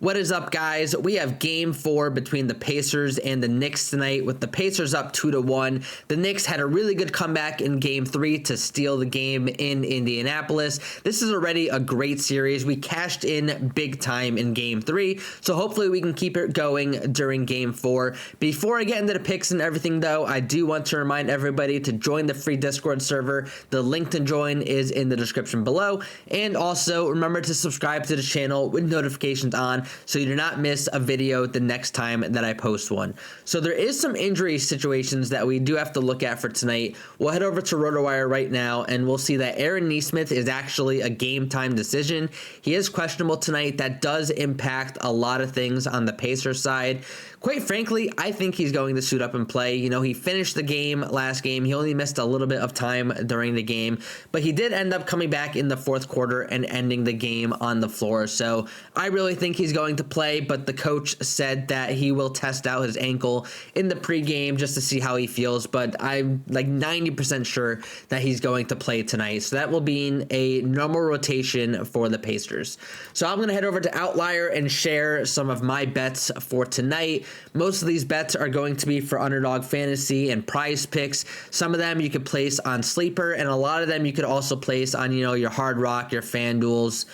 What is up, guys? We have game 4 between the Pacers and the Knicks tonight, with the Pacers up 2-1. The Knicks had a really good comeback in game 3 to steal the game in Indianapolis. This is already a great series. We cashed in big time in game 3, so hopefully we can keep it going during game 4. Before I get into the picks and everything, though, I do want to remind everybody to join the free Discord server. The link to join is in the description below. And also, remember to subscribe to the channel with notifications on, so you do not miss a video the next time that I post one. So there is some injury situations that we do have to look at for tonight. We'll head over to RotoWire right now, and we'll see that Aaron Nesmith is actually a game time decision. He is questionable tonight. That does impact a lot of things on the Pacers side. Quite frankly, I think he's going to suit up and play. You know, he finished the game last game. He only missed a little bit of time during the game, but he did end up coming back in the fourth quarter and ending the game on the floor. So I really think he's going to play, but the coach said that he will test out his ankle in the pregame just to see how he feels, but I'm like 90% sure that he's going to play tonight. So that will be in a normal rotation for the Pacers. So I'm going to head over to Outlier and share some of my bets for tonight. Most of these bets are going to be for Underdog Fantasy and PrizePicks. Some of them you could place on Sleeper, and a lot of them you could also place on, you know, your Hard Rock, your FanDuels,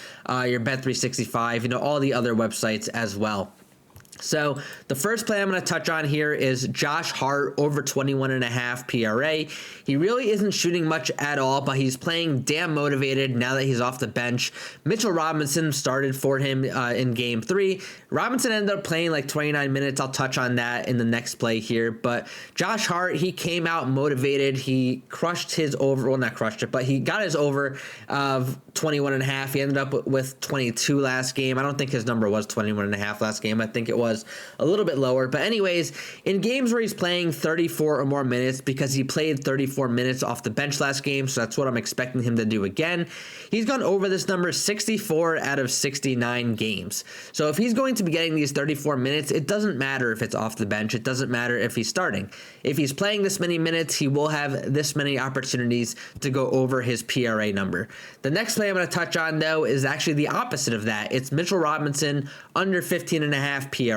your Bet365, you know, all the other websites as well. So the first play I'm going to touch on here is Josh Hart over 21.5 PRA. He really isn't shooting much at all, but he's playing damn motivated now that he's off the bench. Mitchell Robinson started for him in game 3. Robinson ended up playing like 29 minutes. I'll touch on that in the next play here. But Josh Hart, he came out motivated. He crushed his over. Well, not crushed it, but he got his over of 21.5. He ended up with 22 last game. I don't think his number was 21.5 last game. I think it was a little bit lower. But anyways, in games where he's playing 34 or more minutes, because he played 34 minutes off the bench last game, so that's what I'm expecting him to do again, he's gone over this number 64 out of 69 games. So if he's going to be getting these 34 minutes, it doesn't matter if it's off the bench. It doesn't matter if he's starting. If he's playing this many minutes, he will have this many opportunities to go over his PRA number. The next play I'm going to touch on, though, is actually the opposite of that. It's Mitchell Robinson under 15.5 PRA.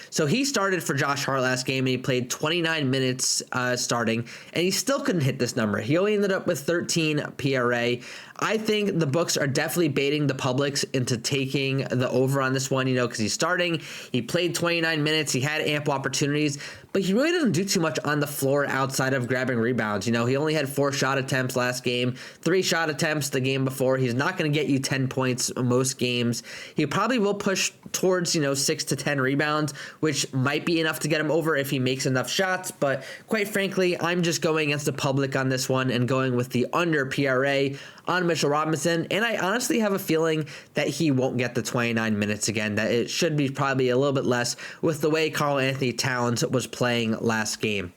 So he started for Josh Hart last game, and he played 29 minutes starting, and he still couldn't hit this number. He only ended up with 13 PRA. I think the books are definitely baiting the publics into taking the over on this one, you know, because he's starting. He played 29 minutes. He had ample opportunities, but he really doesn't do too much on the floor outside of grabbing rebounds. You know, he only had 4 shot attempts last game, 3 shot attempts the game before. He's not going to get you 10 points most games. He probably will push towards, you know, 6 to 10 rebounds, which might be enough to get him over if he makes enough shots. But quite frankly, I'm just going against the public on this one and going with the under PRA on Mitchell Robinson, and I honestly have a feeling that he won't get the 29 minutes again, that it should be probably a little bit less with the way Karl Anthony Towns was playing last game.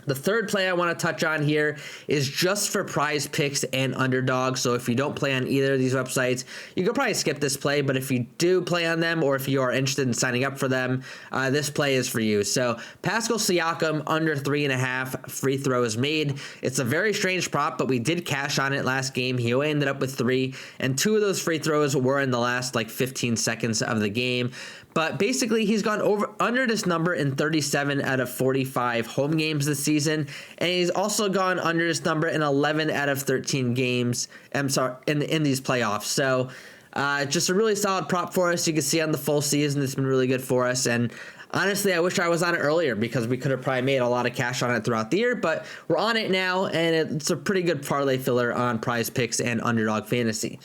The third play I want to touch on here is just for PrizePicks and Underdog. So if you don't play on either of these websites, you could probably skip this play. But if you do play on them, or if you are interested in signing up for them, this play is for you. So Pascal Siakam under 3.5 free throws made. It's a very strange prop, but we did cash on it last game. He only ended up with 3, and 2 of those free throws were in the last like 15 seconds of the game. But basically, he's gone over under this number in 37 out of 45 home games this season, and he's also gone under this number in 11 out of 13 games. I'm sorry, in these playoffs. So, just a really solid prop for us. You can see on the full season, it's been really good for us. And honestly, I wish I was on it earlier, because we could have probably made a lot of cash on it throughout the year. But we're on it now, and it's a pretty good parlay filler on PrizePicks and Underdog Fantasy.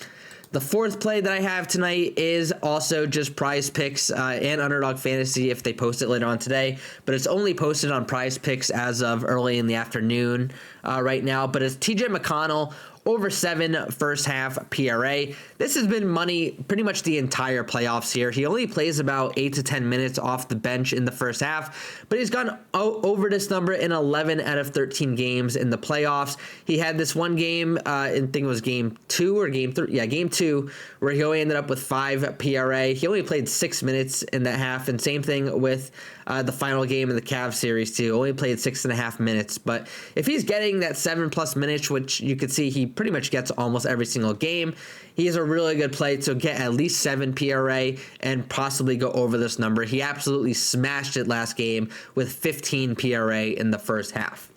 The fourth play that I have tonight is also just PrizePicks and Underdog Fantasy if they post it later on today, but it's only posted on PrizePicks as of early in the afternoon right now. But it's TJ McConnell over 7 first half PRA. This has been money pretty much the entire playoffs here. He only plays about 8 to 10 minutes off the bench in the first half, but he's gone over this number in 11 out of 13 games in the playoffs. He had this one game, I think it was game 2 or game 3. Yeah, game 2, where he only ended up with 5 PRA. He only played 6 minutes in that half, and same thing with the final game in the Cavs series too. Only played 6.5 minutes, but if he's getting that 7+ minutes, which you could see he pretty much gets almost every single game. He is a really good play to get at least 7 PRA and possibly go over this number. He absolutely smashed it last game with 15 PRA in the first half.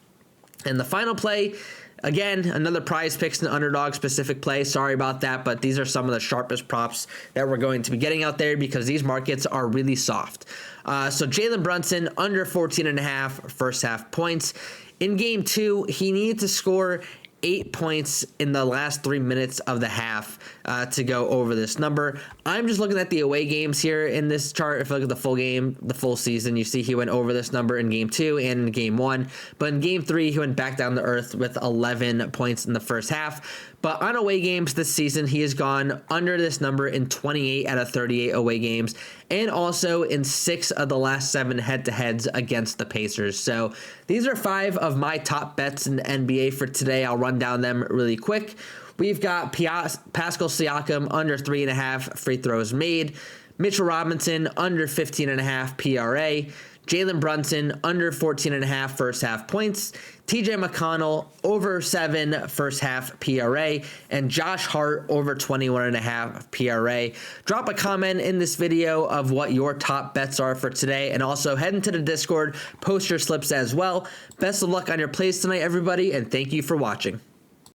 And the final play, again, another PrizePicks and Underdog specific play. Sorry about that, but these are some of the sharpest props that we're going to be getting out there because these markets are really soft. So Jalen Brunson, under 14.5 first half points. In game 2, he needed to score 8 points in the last 3 minutes of the half to go over this number. I'm just looking at the away games here in this chart. If you look at the full game, the full season, you see he went over this number in game 2 and in game 1. But in game 3, he went back down to earth with 11 points in the first half. But on away games this season, he has gone under this number in 28 out of 38 away games, and also in 6 of the last 7 head-to-heads against the Pacers. So these are 5 of my top bets in the NBA for today. I'll run down them really quick. We've got Pascal Siakam under 3.5 free throws made, Mitchell Robinson under 15.5 PRA, Jalen Brunson under 14.5 first half points, TJ McConnell over 7 first half PRA, and Josh Hart over 21.5 PRA. Drop a comment in this video of what your top bets are for today, and also head into the Discord, post your slips as well. Best of luck on your plays tonight, everybody, and thank you for watching.